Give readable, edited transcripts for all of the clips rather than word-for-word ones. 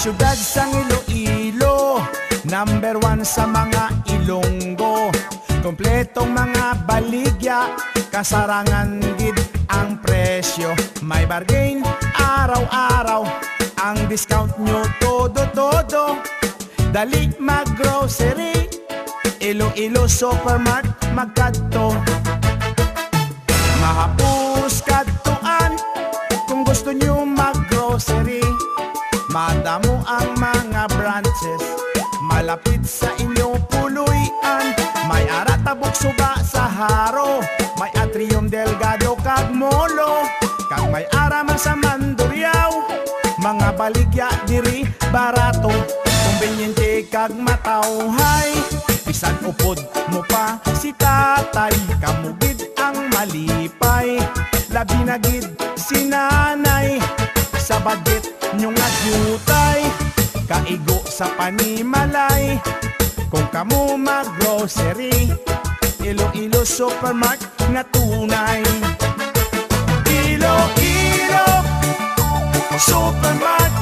Siyudad sang Iloilo, number 1 sa mga Ilonggo. Kompletong mga baligya, kasarangan gid ang presyo. May bargain araw-araw, ang discount nyo todo-todo. Dali mag-grocery, Iloilo Supermart magkadto. Mahapos kadtuan kung gusto nyo mag-grocery. Madamo ang mga branches, malapit sa inyo puluyan. May Aratabok, Suba, Saharo, may Atrium, Delgado, kag Molo, kag may Araman sa Mandurriao. Mga baligya diri barato, kumbinyente kag matawhay. Bisan upod mo pa si tatay, kamugid ang malipay. Labi na gid si nanay, sa budget nyo nga jutay. Kaigo sa panimalay, kung kamo mag-grocery, Iloilo Supermart nga tunay. Iloilo Supermart,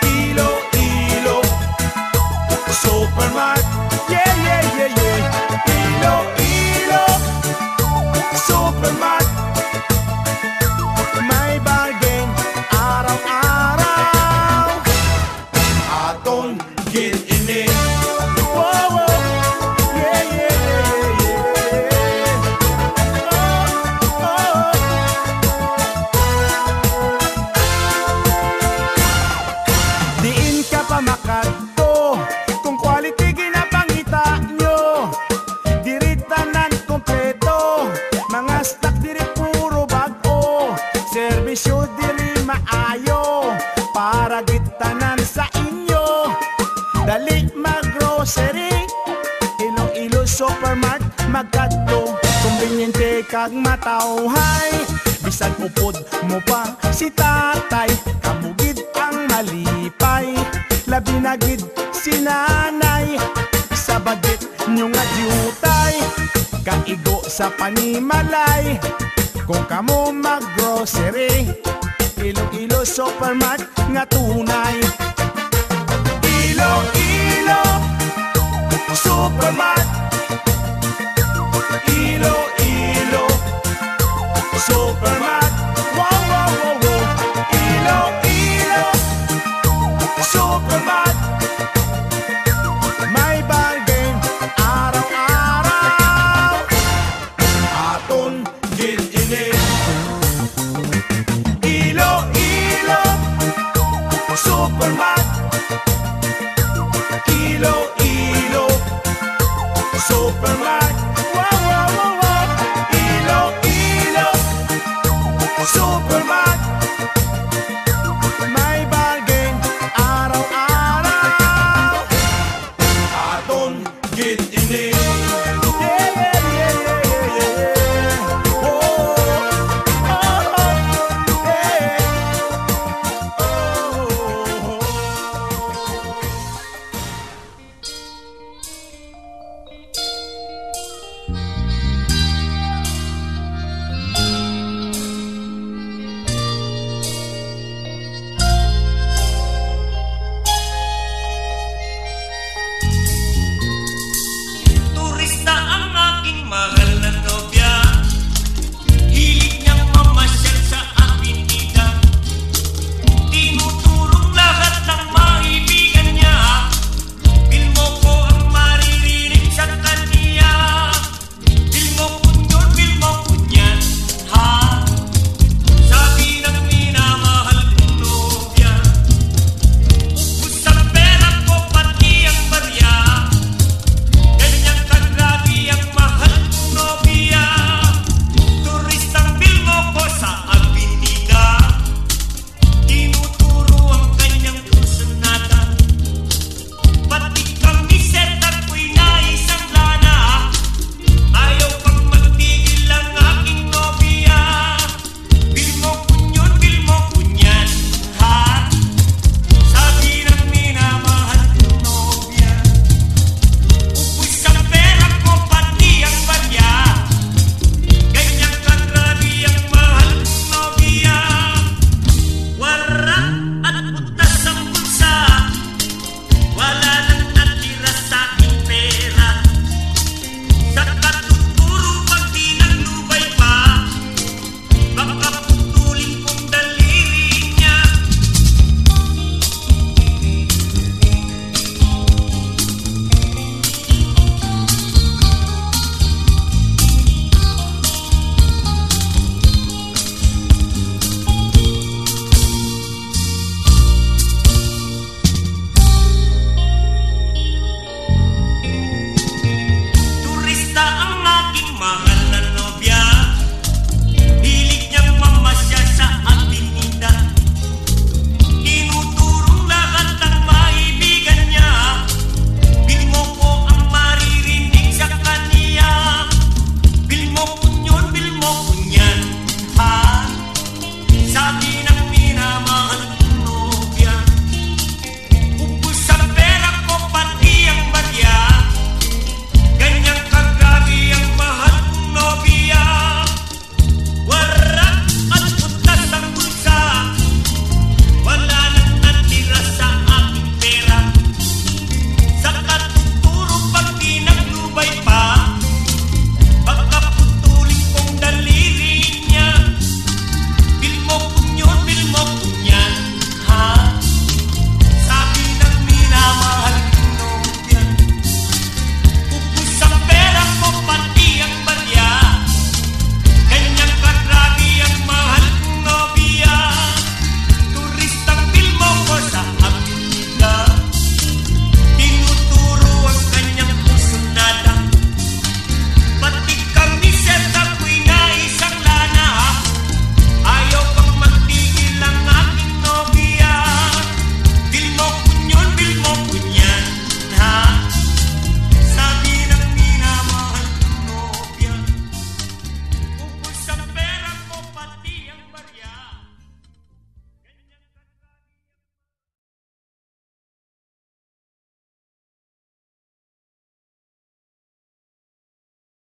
Iloilo Supermart, yeah, yeah, yeah, yeah. Iloilo Supermart, may bargain araw-araw. Aton gid ini. Whoa, whoa. Yeah, yeah, yeah, yeah. Oh, oh. Diin ka pa makadto, kung quality ginapangita nyo. Diri tanan kompleto, mga stock diri puro bago. Serbisyo diri maayo, para gitanan sa inyo. Dali mag-grocery, Iloilo Supermart magkadto. Kumbinyente kag matawhay, bisan upod mo pa si tatay, kamugid ang malipay. Labi na gid si nanay, sa budget nyo nga jutay. Kaigo sa panimalay, kung kamo mag-grocery, Iloilo Supermart nga tunay. Iloilo Supermart, Iloilo Supermart, wow, wow, wow, wow. Iloilo Supermart, may bargain araw-araw. Aton gid ini. Iloilo Supermart, Iloilo Supermart, wow, wow, wow, wow. Iloilo Supermart.